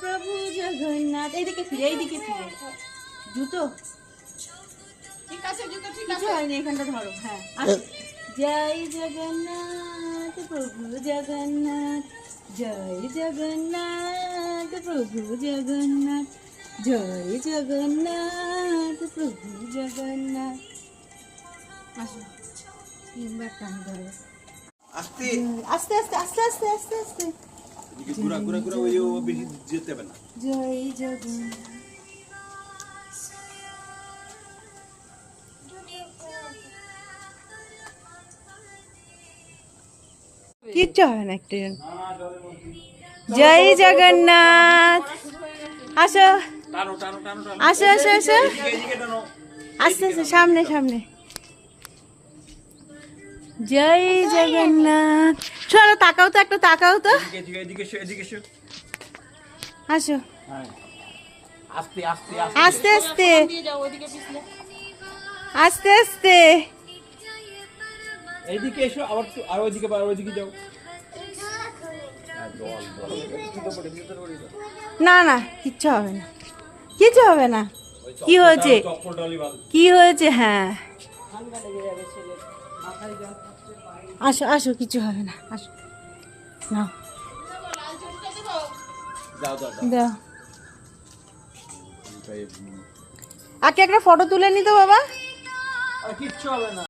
প্রভু জগন্নাথ। এইদিকে ফিরে জুতো ঠিক আছে, জুতো ঠিক কিছু আছে। হয়নি, এখানটা ধরো। হ্যাঁ, আসো। জয় জগন্নাথ প্রভু জগন্নাথ, জয় জগন্নাথ প্রভু জগন্নাথ, জয় জগন্নাথ প্রভু জগন্নাথ। আসো, তিনবার টান ধরো। আস্তে আস্তে আস্তে আস্তে আস্তে আস্তে আস্তে। ঘুরা ঘুরা ঘুরা, ওই বেশি যেতে হবে না। জয় জগন্নাথ। কিচ্ছু হবে না, একটু জয় জগন্নাথ। আসো টানো টানো টানো টানো, আসো আসো আসো, এদিকে টানো। আস্তে আস্তে, সামনে সামনে। জয় জগন্নাথ। চলো তাকাও তো, একটা তাকাও তো। এদিকে এদিকে এসো, এদিকে এসো। আসো হ্যাঁ, আস্তে আস্তে আস্তে আস্তে দিয়ে যাও ওইদিকে পিছলে। আস্তে আস্তে। এইদিকে এসো, আবার আর ওইদিকে, আর ওইদিকে যাও। জল জল জুতো পড়ে যাও। না না, কিচ্ছু হবে না, কিচ্ছু হবে না। কি হয়েছে? চপ্পল ডলি ভালো। কি হয়েছে? হ্যাঁ, আসো আসো, কিছু হবে না, আসো। নাও যাও যাও যাও। দাও। আগে একটা ফটো তুলে নি তো বাবা। আর কিচ্ছু হবে না।